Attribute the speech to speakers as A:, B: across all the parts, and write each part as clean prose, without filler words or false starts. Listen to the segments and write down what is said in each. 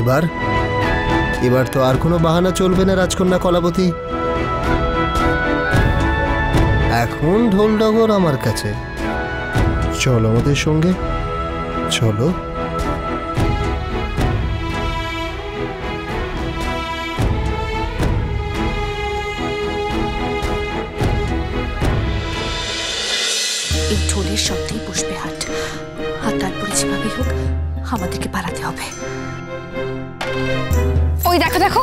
A: এবার এবার তো আর কোনো বাহানা চলবে না রাজকন্যা কলাবতী। এখন ঢোলডগর আমার কাছে। চলো আমাদের সঙ্গে, চলো।
B: এই ঢোলের শব্দেই বসবে হাট, আর তারপরে যেভাবেই হোক আমাদেরকে পালাতে হবে। ওই দেখো দেখো,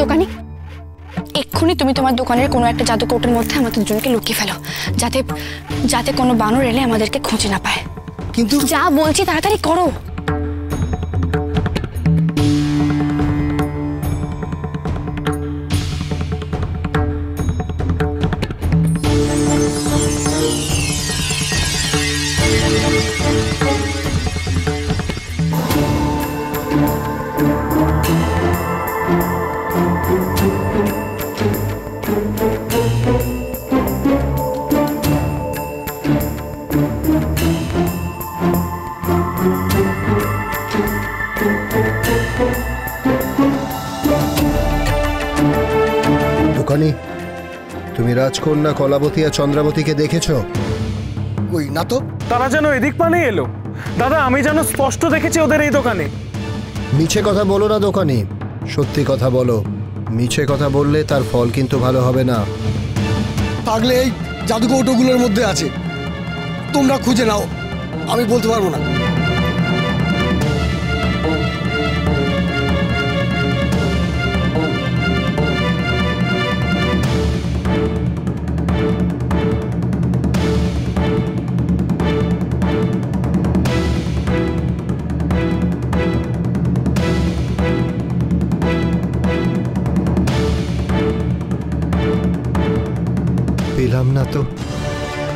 B: দোকানি এক্ষুনি তুমি তোমার দোকানের কোনো একটা জাদু কৌটোর মধ্যে আমাদের দুজনকে লুকিয়ে ফেলো, যাতে যাতে কোনো বানর এলে আমাদেরকে খুঁজে না পায়।
A: কিন্তু
B: যা বলছি তাড়াতাড়ি করো।
A: দোকানি, তুমি রাজকন্যা কলাবতী আর চন্দ্রাবতীকে দেখেছো?
C: কই না তো।
D: তারা যেন এদিক পানে এলো। দাদা, আমি যেন স্পষ্ট দেখেছি ওদের এই দোকানে।
A: মিছে কথা বলো না দোকানি, সত্যি কথা বলো। মিছে কথা বললে তার ফল কিন্তু ভালো হবে না।
C: থাকলে এই জাদু কৌটোগুলোর মধ্যে আছে, তোমরা খুঁজে নাও, আমি বলতে পারবো না।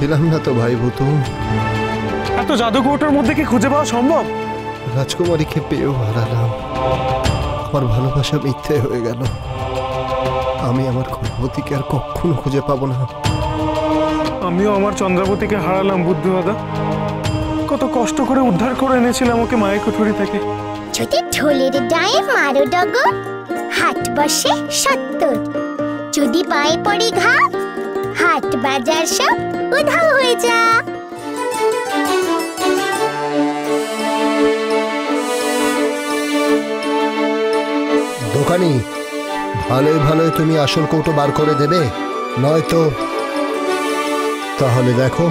A: পেলাম না তো ভাই ভূতু।
D: এত জাদু কৌটোর মধ্যে কি খুঁজে পাওয়া সম্ভব?
A: রাজকুমারীকে পেয়েও হারালাম, আমার ভালোবাসা মিথ্যে হয়ে গেল। আমি আমার কলাবতীকে আর কখনো খুঁজে পাবো না।
D: আমিও আমার চন্দ্রাবতীকে হারালাম বুদ্ধু দাদা। কত কষ্ট করে উদ্ধার করে এনেছিলাম ওকে মায়ের কুঠুরি থেকে।
E: যদি ঢোলের ডায়ে মারো ডগর, হাট বসে ৭০। যদি পায়ে পড়ে ঘা, হাট বাজার সব উধাও হয়ে যা।
A: দোকানি, ভালোই ভালোই তুমি আসল কৌটো বার করে দেবে, নয়তো তাহলে দেখো।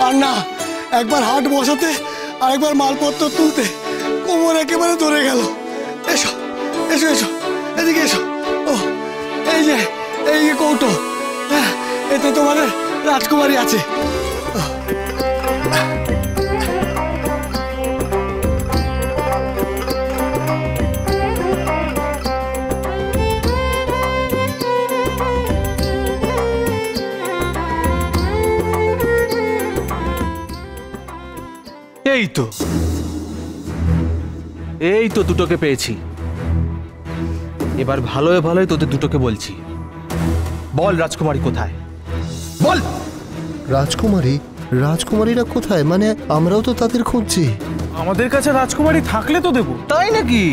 C: আর না, একবার হাট বসাতে আর একবার মালপত্র তুলতে কোমর একেবারে ধরে গেল। এসো এসো এসো, এদিকে এসো। ও এই যে এই কৌটো, হ্যাঁ, এতে তোমাদের রাজকুমারী আছে।
F: এই তো দুটোকে পেয়েছি। এবার ভালোই ভালোই তোদের দুটোকে বলছি, বল রাজকুমারী কোথায়? বল।
A: রাজকুমারীরা কোথায়? মানে আমরাও তো তাদের খুঁজছি।
D: আমাদের কাছে রাজকুমারী থাকলে তো দেবো।
F: তাই নাকি?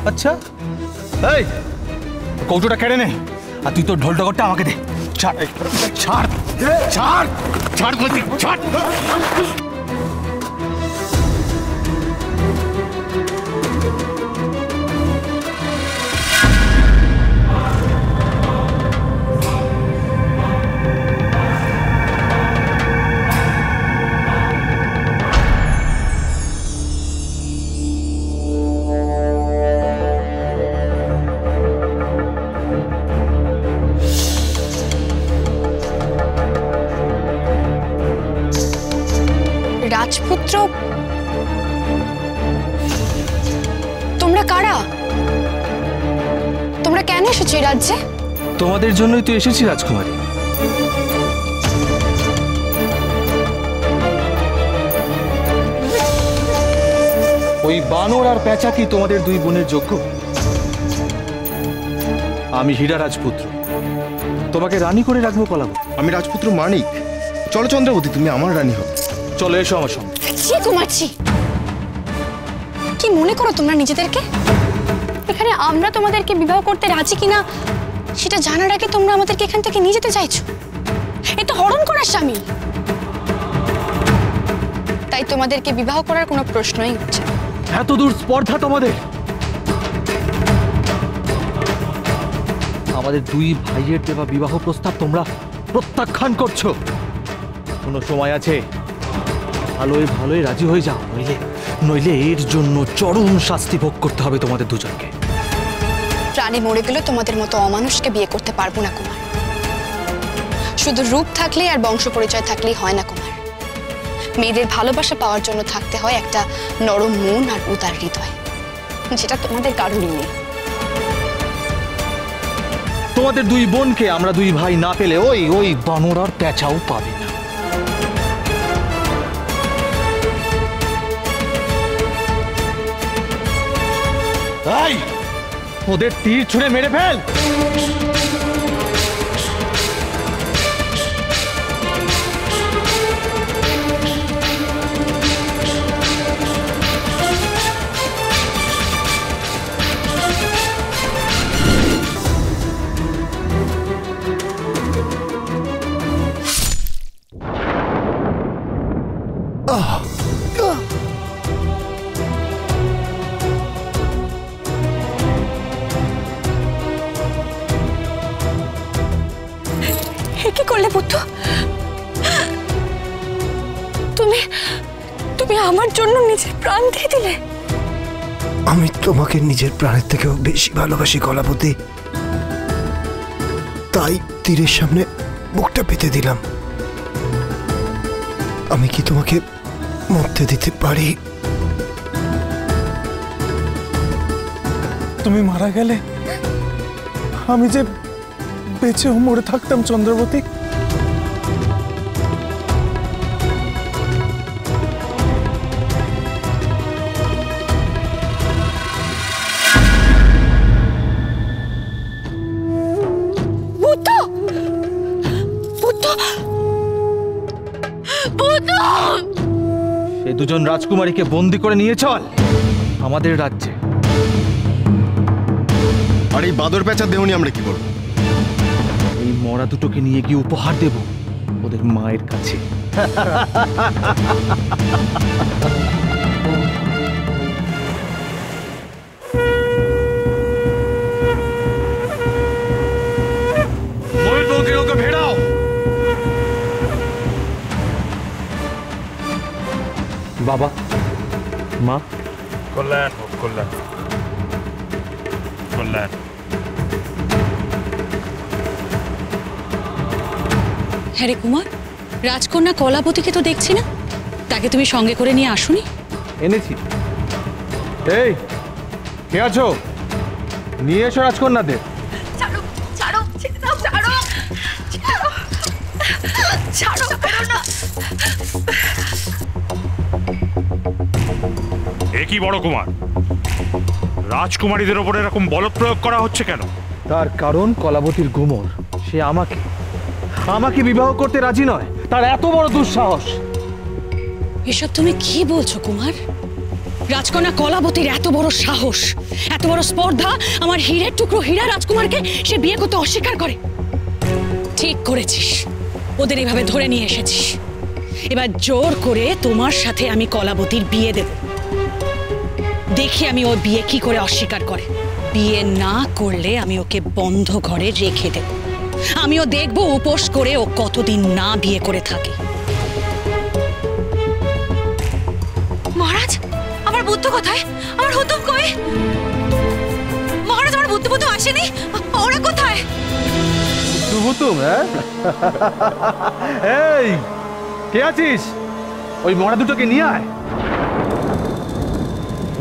F: আচ্ছা, এই কৌটোটা কেড়ে নে, আর তুই তোর ঢোলডগরটা আমাকে দে। ছাড় ছাড় ছাড় ছাড় বলছি, ছাড়।
B: কেন এসেছো এই রাজ্যে?
F: তোমাদের জন্যই তো এসেছি রাজকুমারী। ওই বানর আর পেঁচা কি তোমাদের দুই বোনের যোগ্য? আমি হীরা রাজপুত্র, তোমাকে রানী করে রাখবো কলাবতী।
G: আমি রাজপুত্র মানিক। চলো চন্দ্রাবতী, তুমি আমার রানী হবে।
F: চলো এসো আমার সঙ্গে।
B: ছি কুমারছি, কি মনে করো তোমরা নিজেদেরকে? এখানে আমরা তোমাদেরকে বিবাহ করতে রাজি কিনা সেটা জানার আগে তোমরা আমাদেরকে এখান থেকে নিয়ে যেতে চাইছো। এ তো হরণ করার স্বামী। তাই তোমাদেরকে বিবাহ করার কোনো প্রশ্নই উঠছে না।
F: এত দূর স্পর্ধা তোমাদের? আমাদের দুই ভাইয়ের দেওয়া বিবাহ প্রস্তাব তোমরা প্রত্যাখ্যান করছো। কোনো সময় আছে, ভালোই ভালোই রাজি হয়ে যাও, নইলে এর জন্য চরম শাস্তি ভোগ করতে হবে তোমাদের দুজনকে।
B: প্রাণী মরে গেলে তোমাদের মতো অমানুষকে বিয়ে করতে পারবো না কুমার। শুধু রূপ থাকলেই আর বংশ পরিচয় থাকলেই হয় না কুমার। মেয়েদের ভালোবাসা পাওয়ার জন্য থাকতে হয় একটা নরম মন আর উদার হৃদয়, যেটা তোমাদের কারোরই নেই।
F: তোমাদের দুই বোনকে আমরা দুই ভাই না পেলে ওই বানর আর পেঁচাও পাবে না। ওদের তীর ছুঁড়ে মেরে ফেল।
B: কি করলে বুদ্ধ? তুমি আমার জন্য নিজের প্রাণ দিয়ে দিলে।
A: আমি তোমাকে নিজের প্রাণের থেকেও বেশি ভালোবাসি কলাবতী, তাই তীরের সামনে মুখটা পেতে দিলাম। আমি কি তোমাকে মরতে দিতে পারি?
D: তুমি মারা গেলে আমি যে বেঁচেও মরে থাকতাম চন্দ্রাবতী।
F: সে দুজন রাজকুমারীকে বন্দি করে নিয়ে চল আমাদের রাজ্যে।
G: আর এই বাদর পেঁচার দেহ নিয়ে আমরা কি করবো?
F: এই মরা দুটোকে নিয়ে গিয়ে উপহার দেব ওদের মায়ের কাছে। ওকে ভেড়াও। বাবা, মা,
H: কল্যাণ হোক, কল্যাণ কল্যাণ।
I: হ্যাঁ রে কুমার, রাজকন্যা কলাবতীকে তো দেখছি না, তাকে তুমি সঙ্গে করে নিয়ে আসুনি?
F: এনেছি। এই কে আছো? নিয়ে এসো রাজকন্যাদের।
H: এ কি বড় কুমার, রাজকুমারীদের ওপর এরকম বল প্রয়োগ করা হচ্ছে কেন?
F: তার কারণ কলাবতীর গুমর। সে আমাকে বিবাহ করতে রাজি নয়। তার এত বড় দুঃসাহস।
I: এসব তুমি কি বলছো কুমার? রাজকন্যা কলাবতীর এত বড় সাহস, এত বড় স্পর্ধা, আমার হীরের টুকরো হীরা রাজকুমারকে সে বিয়ে করতে অস্বীকার করে। ঠিক করেছিস, ওদের এভাবে ধরে নিয়ে এসেছিস। এবার জোর করে তোমার সাথে আমি কলাবতীর বিয়ে দেব। দেখি আমি ওর বিয়ে কি করে অস্বীকার করে। বিয়ে না করলে আমি ওকে বন্ধ ঘরে রেখে দেব। আমিও দেখব উপোস করে ও কতদিন না বিয়ে করে থাকে।
B: মহারাজ, আমার বুদ্ধ কোথায়? আমার হুতুম কই? মহারাজ, আমার বুদ্ধ আসেনি, ওরা কোথায়?
F: হুতুম? এই কে আছিস? ওই মরা দুটোকে নিয়ে আয়।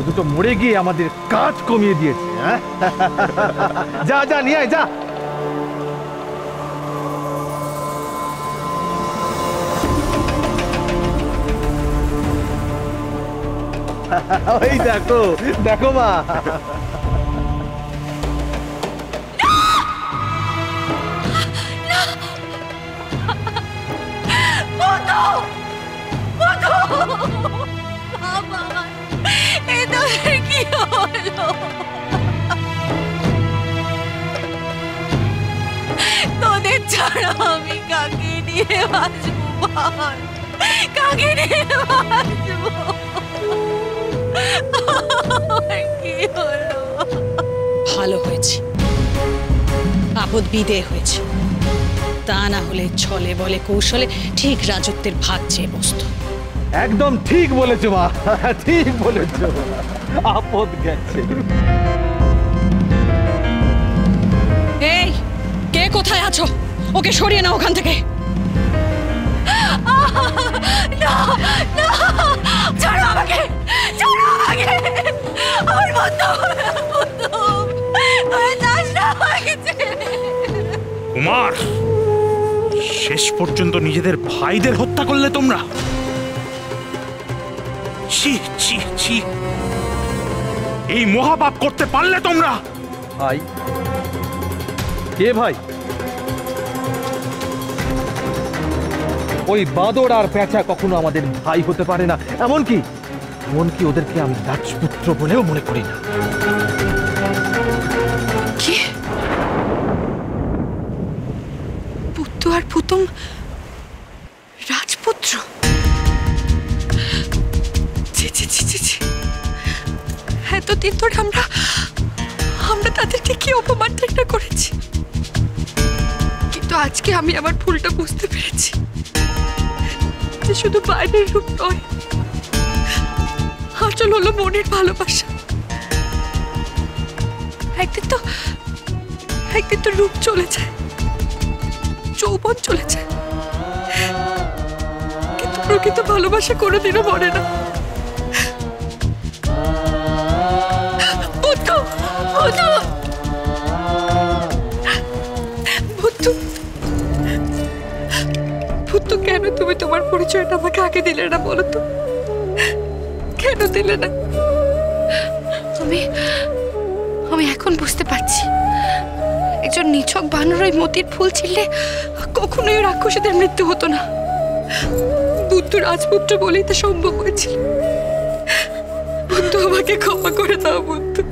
F: ও দুটো মরে গিয়ে আমাদের কাজ কমিয়ে দিয়েছে। হ্যাঁ যা যা নিয়ে আয় যা। ওই দেখো দেখো মা,
I: কি হলো? তোদের ছাড়া আমি কাকে নিয়ে বাঁচবো? কাকে নিয়ে বাঁচবো? কি হলো? ভালো হয়েছে আপদ বিদেয় হয়েছে, তা না হলে ছলে বলে কৌশলে ঠিক রাজত্বের ভাগ চেয়ে বসত।
F: একদম ঠিক বলেছো মা, ঠিক বলেছো। আপদ গেছে।
I: এই কে কোথায় আছো? ওকে সরিয়ে নাও ওখান থেকে। ছাড়ো আমাকে, ছাড়ো আমাকে। আমার বন্ধু
H: কুমার, শেষ পর্যন্ত নিজেদের ভাইদের হত্যা করলে তোমরা। ছি ছি ছি, এই মহাপাপ করতে পারলে তোমরা?
F: ভাই কে ভাই? ওই বাদর আর পেঁচা কখনো আমাদের ভাই হতে পারে না। এমনকি ওদেরকে আমি রাজপুত্র বলেও মনে করি না।
B: কি পুত্তু আর পুতুম রাজপুত্র? এতদিন ধরে আমরা তাদেরকে কি অপমানটা করেছি, কিন্তু আজকে আমি আমার ভুলটা বুঝতে পেরেছি যে শুধু বাইরের রূপ নয়, আসল হলো মনের ভালোবাসা। একদিন তো রূপ চলে যায়, যৌবন চলে যায়, কিন্তু প্রকৃত ভালোবাসা কোনোদিনও মরে না। ভুত্তু, কেন তুমি তোমার পরিচয়টা আমাকে আগে দিলে না? বলো তো, কেন দিলে না? আমি এখন বুঝতে পারছি, একজন নিছক বানর ওই মতির ফুল ছিঁড়লে কখনোই রাক্ষসীদের মৃত্যু হতো না। বুদ্ধু রাজপুত্র বলেই তা সম্ভব হয়েছিল। বুদ্ধু, আমাকে ক্ষমা করে দাও। বুদ্ধু,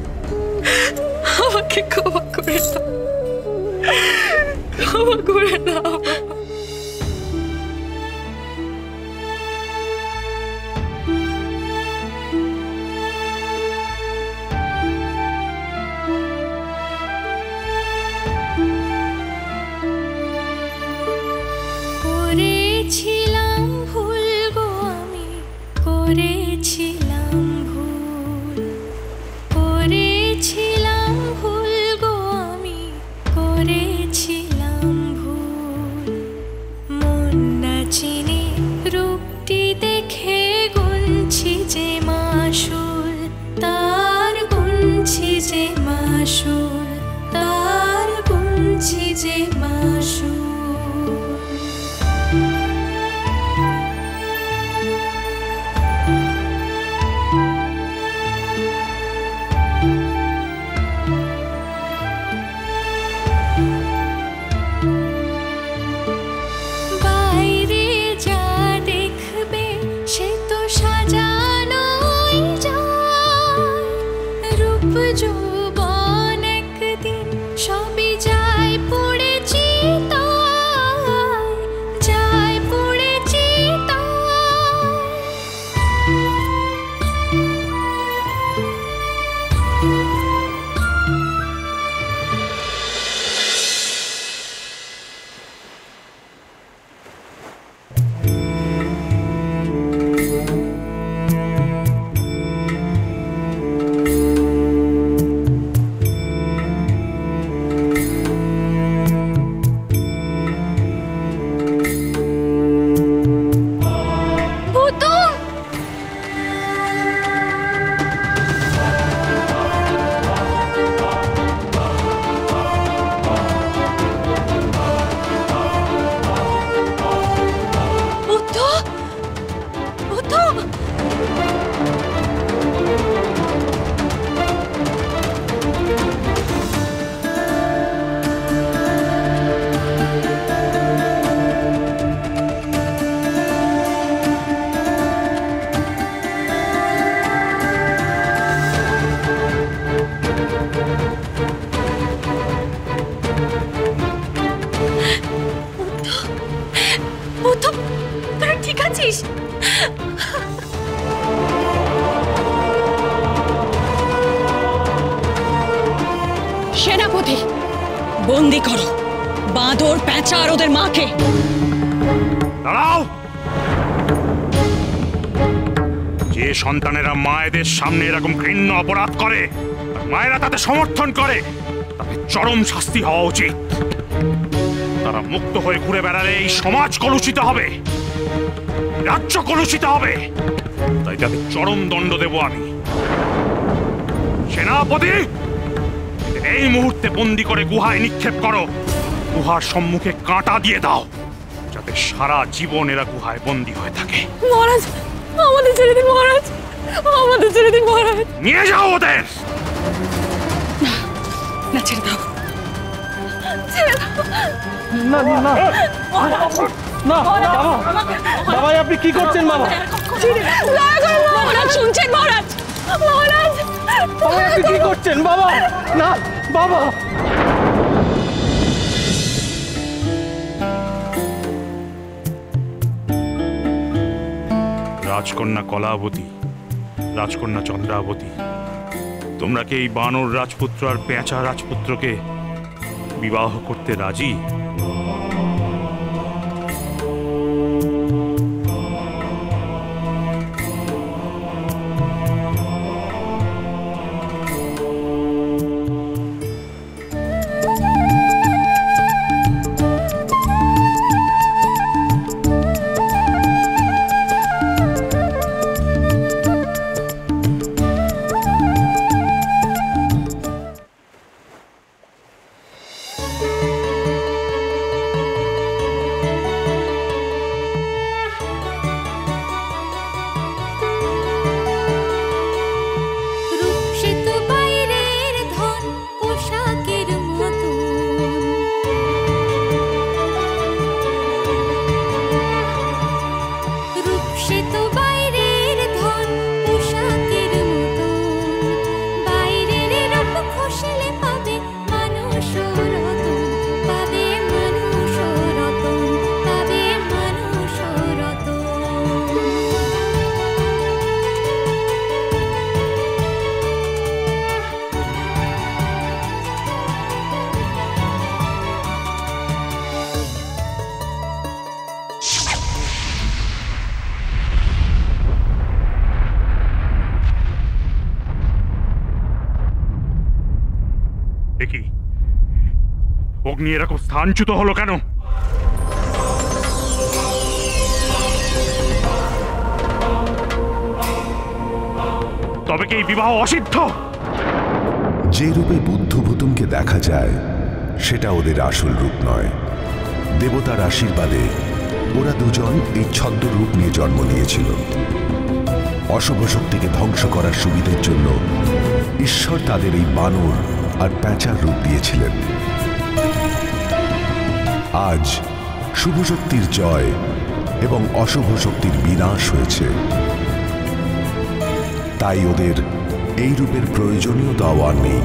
B: আমাকে ক্ষমা করে দাও, ক্ষমা করে দাও।
J: করেছিলাম ভুল গো, আমি করেছিলাম ভুল, করেছিলাম ভুল গো, আমি করেছিলাম ভুল। মন না চিনে রূপটি দেখে গুনছি যে মাসুল, তার গুনছি যে মাসুল, তার গুনছি যে মাসুল। যৌবন একদিন সবই যায় পড়ে।
I: সেনাপতি, বন্দি করো বাঁদর, প্যাঁচা আর ওদের মাকে।
H: দাঁড়াও! যে সন্তানেরা মায়েদের সামনে এরকম ঘৃণ্য অপরাধ করে, মায়েরা তাতে সমর্থন করে, তাতে চরম শাস্তি হওয়া উচিত। তারা মুক্ত হয়ে ঘুরে বেড়ালে এই সমাজ কলুষিত হবে, রাজ্য কলুষিত হবে। তাই তাদের চরম দণ্ড দেব আমি। সেনাপতি, এই মুহূর্তে বন্দি করে গুহায় নিক্ষেপ করো। গুহার সম্মুখে কাঁটা দিয়ে দাও, যাতে সারা জীবন এরা গুহায় বন্দি হয়ে থাকে।
I: মহারাজ, আমাদের ছেড়ে দিন মহারাজ, আমাদের ছেড়ে দিন মহারাজ।
H: নিয়ে যাও ওদের।
I: না, ছেড়ে দাও,
F: না না না না, বাবা আপনি কি করছেন? বাবা
I: মহারাজ শুনছেন? মহারাজ, মহারাজ
F: আপনি কি করছেন? বাবা না, বাবা।
H: রাজকন্যা কলাবতী, রাজকন্যা চন্দ্রাবতী, তোমরা কি এই বানর রাজপুত্র আর পেঁচা রাজপুত্রকে বিবাহ করতে রাজি? দেখি অগ্নি এরকম স্থানচ্যুত হলো কেন? তবে কি এই বিবাহ অসিদ্ধ?
K: যে রূপে বুদ্ধভূতুমকে দেখা যায় সেটা ওদের আসল রূপ নয়। দেবতার আশীর্বাদে ওরা দুজন এই ছদ্ম রূপ নিয়ে জন্ম নিয়েছিল। অশুভ শক্তিকে ধ্বংস করার সুবিধের জন্য ঈশ্বর তাদের এই বানর আর প্যাঁচার রূপ দিয়েছিলেন। আজ শুভ শক্তির জয় এবং অশুভ শক্তির বিনাশ হয়েছে, তাই ওদের এই রূপের প্রয়োজনীয়তাও আর নেই।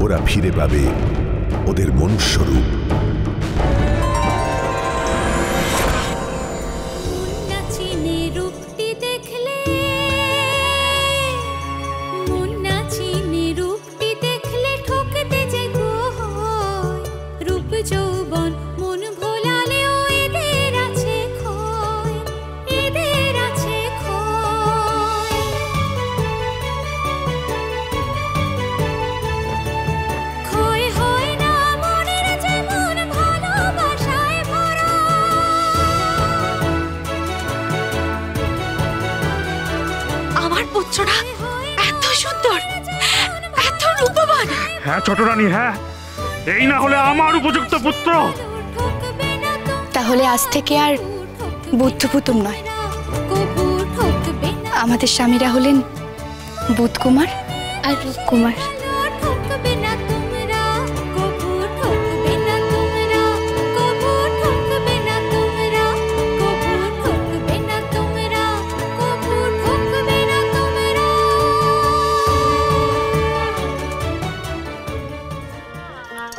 K: ওরা ফিরে পাবে ওদের মনুষ্য রূপ।
I: এত সুন্দর, এত রূপবান।
H: হ্যাঁ ছোট রানী, হ্যাঁ, এই না হলে আমার উপযুক্ত পুত্র।
B: তাহলে আজ থেকে আর বুদ্ধভূতুম নয়, আমাদের স্বামীরা হলেন বুধকুমার আর রূপকুমার।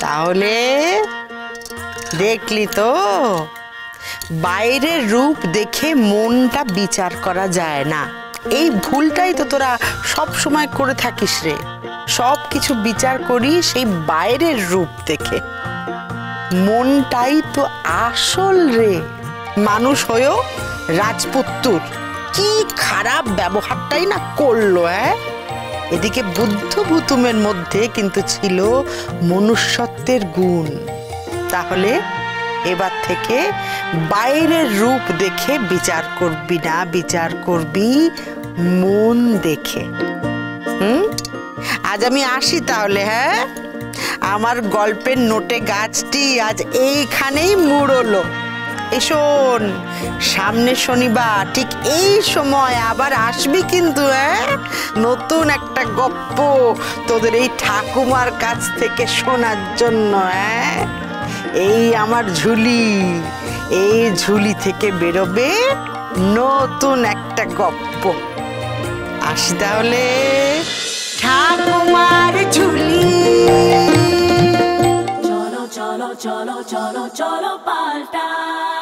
L: তাহলে দেখলি তো, বাইরের রূপ দেখে মনটা বিচার করা যায় না। এই ভুলটাই তো তোরা সব সময় করে থাকিস রে। সব কিছু বিচার করি সেই বাইরের রূপ দেখে। মনটাই তো আসল রে। মানুষ হয়েও রাজপুত্তুর কি খারাপ ব্যবহারটাই না করলো। এদিকে বুদ্ধভূতুমের মধ্যে কিন্তু ছিল মনুষ্যত্বের গুণ। তাহলে এবার থেকে বাইরের রূপ দেখে বিচার করবি না, বিচার করবি মন দেখে। আজ আমি আসি তাহলে। আমার গল্পের নোটে গাছটি আজ এইখানেই মুড়লো। শোন, সামনে শনিবার ঠিক এই সময় আবার আসবি কিন্তু। নতুন একটা গপ্প তোদের এই ঠাকুমার কাছ থেকে শোনার জন্য। এই আমার ঝুলি, এই ঝুলি থেকে বেরোবে নতুন একটা গপ্প। আসি তাহলে। ঠাকুমার ঝুলি।
J: চলো চলো চলো চলো চলো পাল্টাই।